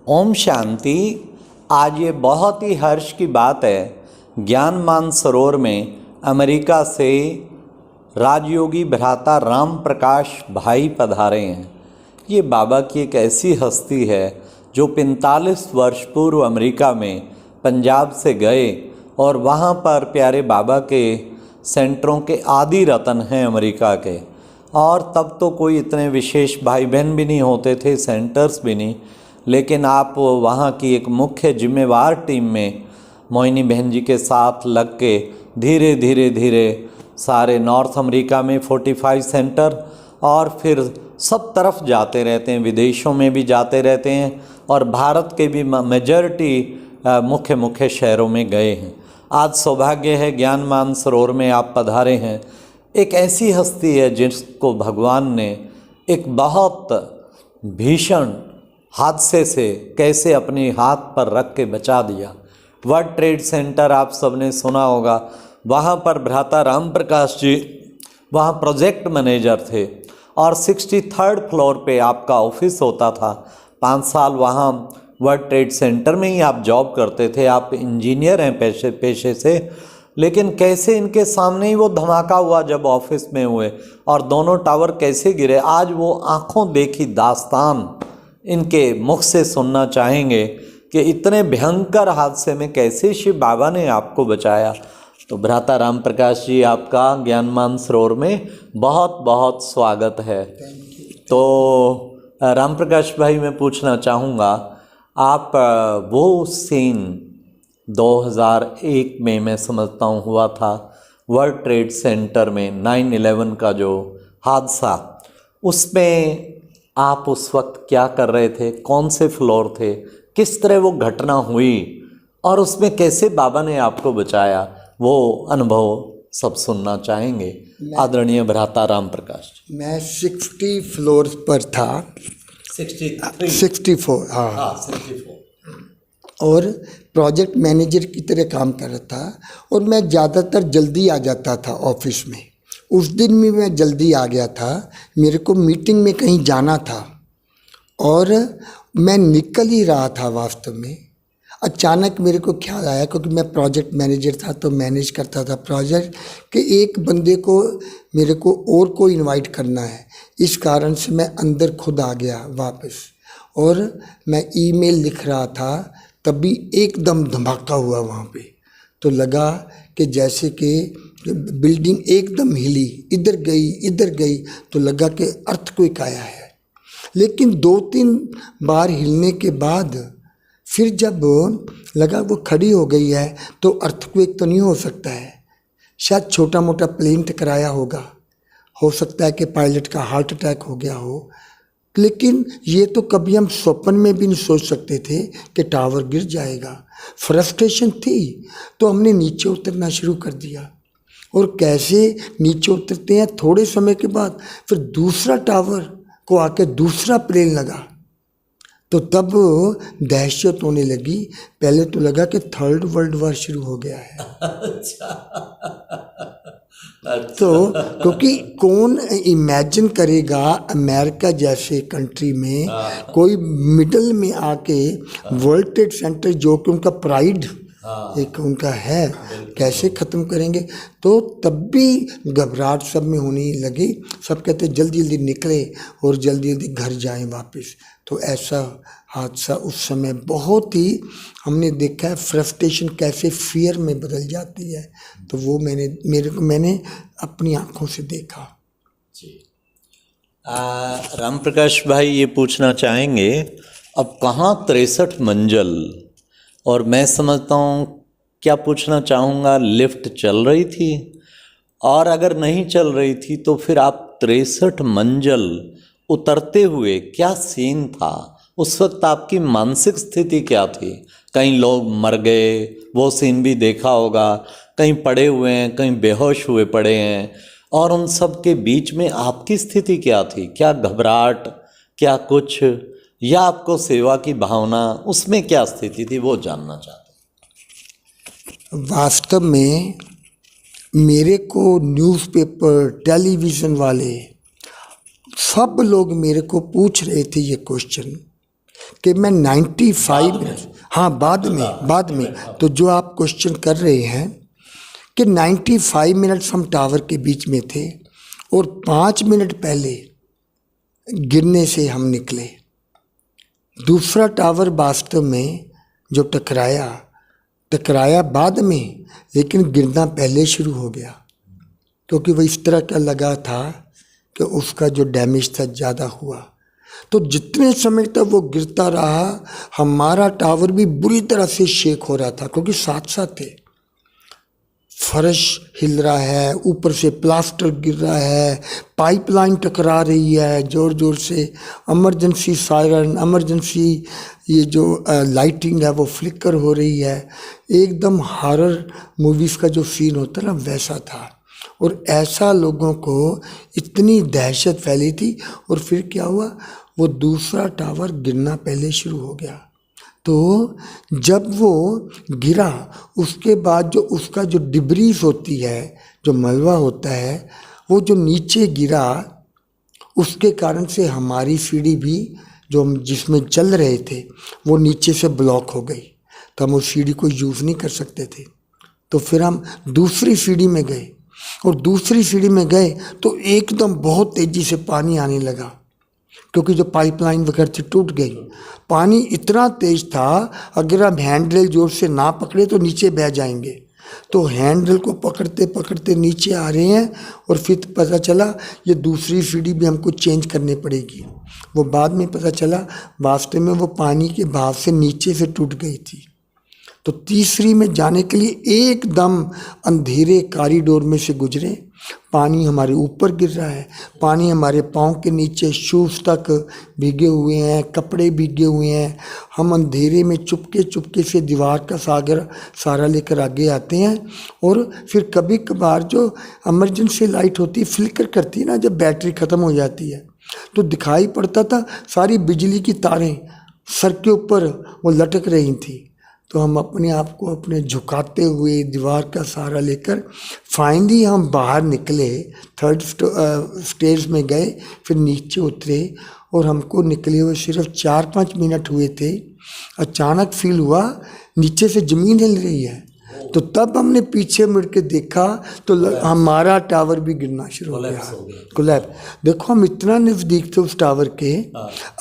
ओम शांति। आज ये बहुत ही हर्ष की बात है, ज्ञान मानसरोवर में अमेरिका से राजयोगी भ्राता राम प्रकाश भाई पधारे हैं। ये बाबा की एक ऐसी हस्ती है जो 45 वर्ष पूर्व अमेरिका में पंजाब से गए और वहाँ पर प्यारे बाबा के सेंटरों के आदि रतन हैं अमेरिका के। और तब तो कोई इतने विशेष भाई बहन भी नहीं होते थे, सेंटर्स भी नहीं, लेकिन आप वहाँ की एक मुख्य जिम्मेवार टीम में मोहिनी बहन जी के साथ लग के धीरे धीरे सारे नॉर्थ अमेरिका में 45 सेंटर और फिर सब तरफ जाते रहते हैं, विदेशों में भी जाते रहते हैं और भारत के भी मेजॉरिटी मुख्य शहरों में गए हैं। आज सौभाग्य है ज्ञान मानसरोवर में आप पधारे हैं। एक ऐसी हस्ती है जिसको भगवान ने एक बहुत भीषण हादसे से कैसे अपने हाथ पर रख के बचा दिया। वर्ल्ड ट्रेड सेंटर आप सबने सुना होगा, वहाँ पर भ्राता राम प्रकाश जी वहाँ प्रोजेक्ट मैनेजर थे और 63rd फ्लोर पे आपका ऑफिस होता था। 5 साल वहाँ वर्ल्ड ट्रेड सेंटर में ही आप जॉब करते थे। आप इंजीनियर हैं पेशे से, लेकिन कैसे इनके सामने ही वो धमाका हुआ जब ऑफिस में हुए और दोनों टावर कैसे गिरे, आज वो आंखों देखी दास्तान इनके मुख से सुनना चाहेंगे कि इतने भयंकर हादसे में कैसे शिव बाबा ने आपको बचाया। तो भ्राता राम प्रकाश जी, आपका ज्ञान मानसरोवर में बहुत बहुत स्वागत है। तो राम प्रकाश भाई, मैं पूछना चाहूँगा, आप वो सीन 2001 में मैं समझता हूँ हुआ था वर्ल्ड ट्रेड सेंटर में 9/11 का जो हादसा, उसमें आप उस वक्त क्या कर रहे थे, कौन से फ्लोर थे, किस तरह वो घटना हुई और उसमें कैसे बाबा ने आपको बचाया, वो अनुभव सब सुनना चाहेंगे आदरणीय भ्राता राम प्रकाश। मैं 60 फ्लोर पर था। 64 हाँ 64 और प्रोजेक्ट मैनेजर की तरह काम कर रहा था और मैं ज़्यादातर जल्दी आ जाता था ऑफिस में। उस दिन भी मैं जल्दी आ गया था, मेरे को मीटिंग में कहीं जाना था और मैं निकल ही रहा था। वास्तव में अचानक मेरे को ख्याल आया, क्योंकि मैं प्रोजेक्ट मैनेजर था तो मैनेज करता था प्रोजेक्ट, कि एक बंदे को मेरे को और को इनवाइट करना है। इस कारण से मैं अंदर खुद आ गया वापस और मैं ईमेल लिख रहा था, तभी एकदम धमाका हुआ वहाँ पे। तो लगा कि जैसे कि बिल्डिंग एकदम हिली, इधर गई तो लगा कि अर्थक्वेक आया है। लेकिन 2-3 बार हिलने के बाद फिर जब लगा वो खड़ी हो गई है तो अर्थक्वेक तो नहीं हो सकता है, शायद छोटा मोटा प्लेन टकराया होगा, हो सकता है कि पायलट का हार्ट अटैक हो गया हो। लेकिन ये तो कभी हम स्वप्न में भी नहीं सोच सकते थे कि टावर गिर जाएगा। फ्रस्ट्रेशन थी तो हमने नीचे उतरना शुरू कर दिया और कैसे नीचे उतरते हैं, थोड़े समय के बाद फिर दूसरा टावर को आके दूसरा प्लेन लगा तो तब दहशत होने लगी। पहले तो लगा कि 3rd वर्ल्ड वॉर शुरू हो गया है। तो क्योंकि कौन इमेजिन करेगा अमेरिका जैसे कंट्री में कोई मिडल में आके वर्ल्ड ट्रेड सेंटर, जो कि उनका प्राइड एक उनका है, कैसे ख़त्म करेंगे। तो तब भी घबराहट सब में होने लगी। सब कहते जल्दी जल्दी निकले और जल्दी जल्दी घर जाएं वापस। तो ऐसा हादसा उस समय बहुत ही हमने देखा है, फ्रस्ट्रेशन कैसे फियर में बदल जाती है। तो वो मैंने अपनी आंखों से देखा। जी राम प्रकाश भाई, ये पूछना चाहेंगे, अब कहाँ 63 मंजिल, और मैं समझता हूँ, क्या पूछना चाहूँगा, लिफ्ट चल रही थी, और अगर नहीं चल रही थी तो फिर आप 63 मंजिल उतरते हुए क्या सीन था उस वक्त, आपकी मानसिक स्थिति क्या थी? कई लोग मर गए, वो सीन भी देखा होगा, कहीं पड़े हुए हैं, कहीं बेहोश हुए पड़े हैं, और उन सब के बीच में आपकी स्थिति क्या थी? क्या घबराहट, क्या कुछ, या आपको सेवा की भावना, उसमें क्या स्थिति थी, वो जानना चाहते हैं। वास्तव में मेरे को न्यूज़पेपर, टेलीविज़न वाले सब लोग मेरे को पूछ रहे थे ये क्वेश्चन कि मैं 95 मिनट, हाँ बाद में तो जो आप क्वेश्चन कर रहे हैं कि 95 मिनट्स हम टावर के बीच में थे और 5 मिनट पहले गिरने से हम निकले। दूसरा टावर वास्तव में जो टकराया बाद में, लेकिन गिरना पहले शुरू हो गया, क्योंकि वो इस तरह का लगा था कि उसका जो डैमेज था ज़्यादा हुआ। तो जितने समय तक वो गिरता रहा, हमारा टावर भी बुरी तरह से शेक हो रहा था, क्योंकि साथ साथ थे। फर्श हिल रहा है, ऊपर से प्लास्टर गिर रहा है, पाइपलाइन टकरा रही है ज़ोर ज़ोर से, इमरजेंसी सायरन, इमरजेंसी ये जो लाइटिंग है वो फ्लिकर हो रही है। एकदम हॉरर मूवीज़ का जो सीन होता है ना, वैसा था। और ऐसा लोगों को इतनी दहशत फैली थी। और फिर क्या हुआ, वो दूसरा टावर गिरना पहले शुरू हो गया। तो जब वो गिरा, उसके बाद जो उसका जो डिब्रीज होती है, जो मलबा होता है, वो जो नीचे गिरा, उसके कारण से हमारी सीढ़ी भी जो हम जिसमें चल रहे थे वो नीचे से ब्लॉक हो गई। तो हम उस सीढ़ी को यूज़ नहीं कर सकते थे। तो फिर हम दूसरी सीढ़ी में गए, और दूसरी सीढ़ी में गए तो एकदम बहुत तेज़ी से पानी आने लगा, क्योंकि जो पाइपलाइन वगैरह थी टूट गई। पानी इतना तेज था, अगर हम हैंडल जोर से ना पकड़े तो नीचे बह जाएंगे। तो हैंडल को पकड़ते पकड़ते नीचे आ रहे हैं, और फिर पता चला ये दूसरी सीढ़ी भी हमको चेंज करनी पड़ेगी। वो बाद में पता चला वास्तव में वो पानी के बहाव से नीचे से टूट गई थी। तो तीसरी में जाने के लिए एकदम अंधेरे कॉरिडोर में से गुजरे। पानी हमारे ऊपर गिर रहा है, पानी हमारे पाँव के नीचे, शूज़ तक भीगे हुए हैं, कपड़े भीगे हुए हैं। हम अंधेरे में चुपके चुपके से दीवार का सहारा लेकर आगे आते हैं। और फिर कभी कभार जो इमरजेंसी लाइट होती है, फ्लिकर करती है ना, जब बैटरी ख़त्म हो जाती है, तो दिखाई पड़ता था सारी बिजली की तारें सर के ऊपर वो लटक रही थी। तो हम अपने आप को अपने झुकाते हुए दीवार का सहारा लेकर फाइनली हम बाहर निकले, थर्ड स्टेज में गए, फिर नीचे उतरे, और हमको निकले हुए सिर्फ 4-5 मिनट हुए थे। अचानक फील हुआ नीचे से ज़मीन हिल रही है। तो तब हमने पीछे मुड़ के देखा तो हमारा टावर भी गिरना शुरू हो गया, कोलैप्स। देखो हम इतना नज़दीक थे उस टावर के,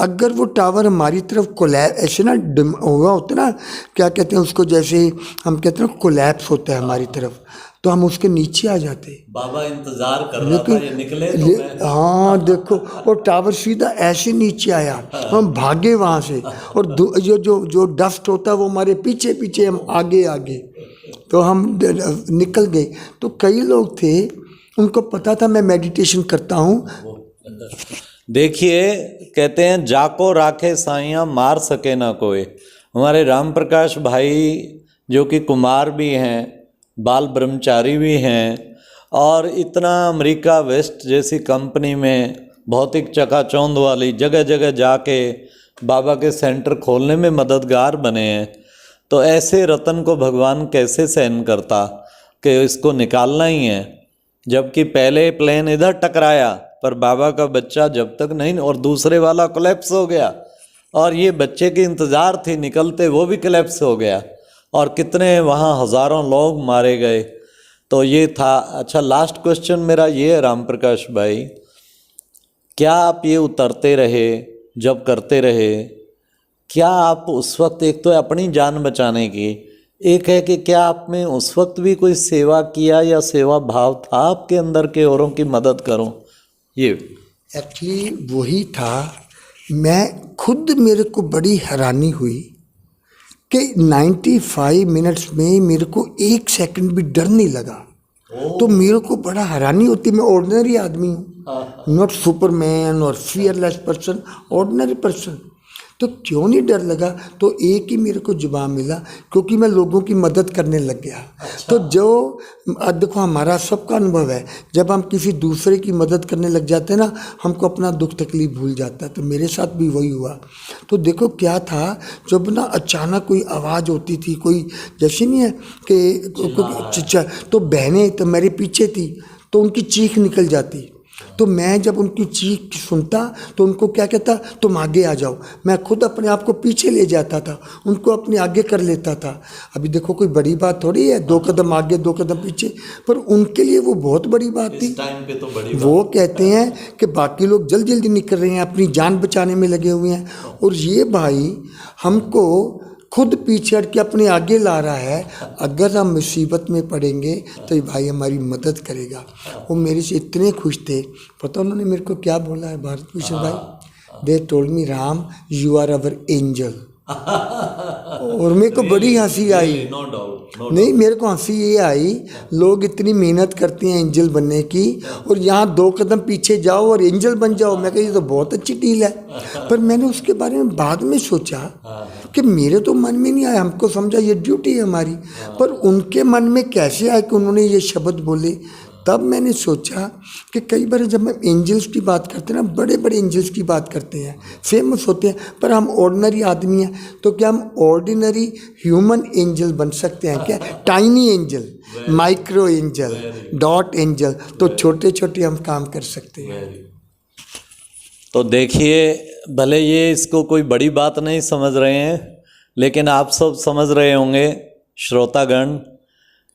अगर वो टावर हमारी तरफ कोलैप्स ऐसे ना हुआ होता ना, क्या कहते हैं उसको, जैसे हम कहते हैं कोलैप्स होता है हमारी तरफ, तो हम उसके नीचे आ जाते। बाबा इंतजार कर रहा था ये निकले तो मैं। हाँ देखो, और टावर सीधा ऐसे नीचे आया, हम भागे वहाँ से, और जो डस्ट होता है वो हमारे पीछे पीछे, हम आगे आगे, तो हम निकल गए। तो कई लोग थे, उनको पता था मैं मेडिटेशन करता हूँ। देखिए, कहते हैं जाको राखे साइयाँ मार सके ना कोई। हमारे राम प्रकाश भाई जो कि कुमार भी हैं, बाल ब्रह्मचारी भी हैं, और इतना अमेरिका वेस्ट जैसी कंपनी में भौतिक चकाचौंध वाली जगह जगह जाके बाबा के सेंटर खोलने में मददगार बने हैं। तो ऐसे रतन को भगवान कैसे सहन करता कि इसको निकालना ही है, जबकि पहले प्लेन इधर टकराया पर बाबा का बच्चा जब तक नहीं, और दूसरे वाला कोलैप्स हो गया, और ये बच्चे की इंतज़ार थी निकलते, वो भी कोलैप्स हो गया, और कितने वहाँ हज़ारों लोग मारे गए। तो ये था। अच्छा, लास्ट क्वेश्चन मेरा ये है राम प्रकाश भाई, क्या आप ये उतरते रहे, जब करते रहे, क्या आप उस वक्त, एक तो अपनी जान बचाने की, एक है कि क्या आप में उस वक्त भी कोई सेवा किया या सेवा भाव था आपके अंदर के औरों की मदद करूं? ये एक्चुअली वही था। मैं खुद, मेरे को बड़ी हैरानी हुई कि 95 मिनट्स में मेरे को 1 सेकंड भी डर नहीं लगा। तो मेरे को बड़ा हैरानी होती, मैं ऑर्डिनरी आदमी हूँ, नॉट सुपरमैन और फियरलेस पर्सन, ऑर्डिनरी पर्सन, तो क्यों नहीं डर लगा। तो एक ही मेरे को जवाब मिला, क्योंकि मैं लोगों की मदद करने लग गया। अच्छा। तो जो देखो हमारा सबका अनुभव है, जब हम किसी दूसरे की मदद करने लग जाते हैं ना, हमको अपना दुख तकलीफ भूल जाता है। तो मेरे साथ भी वही हुआ। तो देखो क्या था, जब ना अचानक कोई आवाज़ होती थी, कोई जैसे नहीं है कि चिच्चा, तो बहनें तो मेरे पीछे थी, तो उनकी चीख निकल जाती, तो मैं जब उनकी चीख सुनता तो उनको क्या कहता, तुम आगे आ जाओ। मैं खुद अपने आप को पीछे ले जाता था, उनको अपने आगे कर लेता था। अभी देखो कोई बड़ी बात थोड़ी है, 2 कदम आगे 2 कदम पीछे, पर उनके लिए वो बहुत बड़ी बात थी। इस टाइम पे तो बड़ी वो कहते हैं कि बाकी लोग जल्दी जल्दी निकल रहे हैं, अपनी जान बचाने में लगे हुए हैं, और ये भाई हमको खुद पीछे हट के अपने आगे ला रहा है। अगर हम मुसीबत में पड़ेंगे तो ये भाई हमारी मदद करेगा। वो मेरे से इतने खुश थे, पता उन्होंने मेरे को क्या बोला है भारत भूषण भाई, they told me Ram you are our angel. और मेरे को बड़ी हंसी आई। नो डाउट नहीं, मेरे को हंसी ये आई, लोग इतनी मेहनत करते हैं एंजल बनने की, और यहाँ 2 कदम पीछे जाओ और एंजल बन जाओ। मैं कही ये तो बहुत अच्छी डील है। पर मैंने उसके बारे में बाद में सोचा कि मेरे तो मन में नहीं आया, हमको समझा ये ड्यूटी है हमारी, पर उनके मन में कैसे आया कि उन्होंने ये शब्द बोले। तब मैंने सोचा कि कई बार जब हम एंजल्स की बात करते हैं ना, बड़े बड़े एंजल्स की बात करते हैं, फेमस होते हैं, पर हम ऑर्डिनरी आदमी हैं, तो क्या हम ऑर्डिनरी ह्यूमन एंजल बन सकते हैं क्या? Tiny angel, micro angel, dot angel, तो छोटे छोटे हम काम कर सकते हैं। तो देखिए, भले ये इसको कोई बड़ी बात नहीं समझ रहे हैं, लेकिन आप सब समझ रहे होंगे श्रोतागण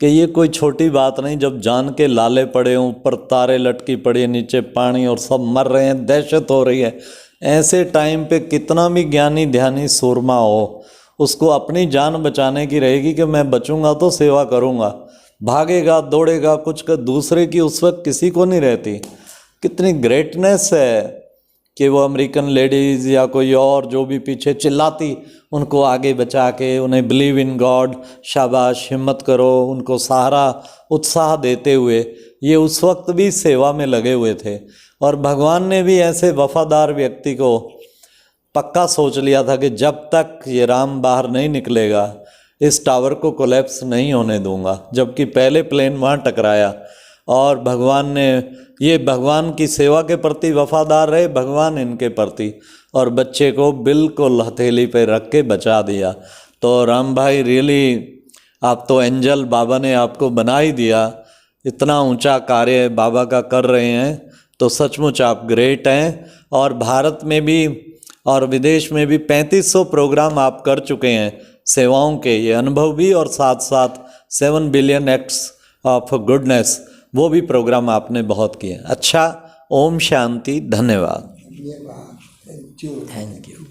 कि ये कोई छोटी बात नहीं। जब जान के लाले पड़े हों, ऊपर तारे लटकी पड़ी है, नीचे पानी, और सब मर रहे हैं, दहशत हो रही है, ऐसे टाइम पे कितना भी ज्ञानी ध्यानी सूरमा हो, उसको अपनी जान बचाने की रहेगी कि मैं बचूंगा तो सेवा करूंगा, भागेगा दौड़ेगा कुछ कर, दूसरे की उस वक्त किसी को नहीं रहती। कितनी ग्रेटनेस है कि वो अमेरिकन लेडीज़ या कोई और जो भी पीछे चिल्लाती, उनको आगे बचा के, उन्हें बिलीव इन गॉड, शाबाश, हिम्मत करो, उनको सहारा उत्साह देते हुए ये उस वक्त भी सेवा में लगे हुए थे। और भगवान ने भी ऐसे वफादार व्यक्ति को पक्का सोच लिया था कि जब तक ये राम बाहर नहीं निकलेगा इस टावर को कोलैप्स नहीं होने दूंगा। जबकि पहले प्लेन वहाँ टकराया, और भगवान ने, ये भगवान की सेवा के प्रति वफादार रहे, भगवान इनके प्रति, और बच्चे को बिल्कुल हथेली पे रख के बचा दिया। तो राम भाई रियली आप तो एंजल, बाबा ने आपको बना ही दिया। इतना ऊंचा कार्य बाबा का कर रहे हैं, तो सचमुच आप ग्रेट हैं। और भारत में भी और विदेश में भी 3500 प्रोग्राम आप कर चुके हैं सेवाओं के, ये अनुभव भी, और साथ साथ 7 बिलियन एक्ट्स ऑफ गुडनेस, वो भी प्रोग्राम आपने बहुत किए। अच्छा, ओम शांति, धन्यवाद। Thank you.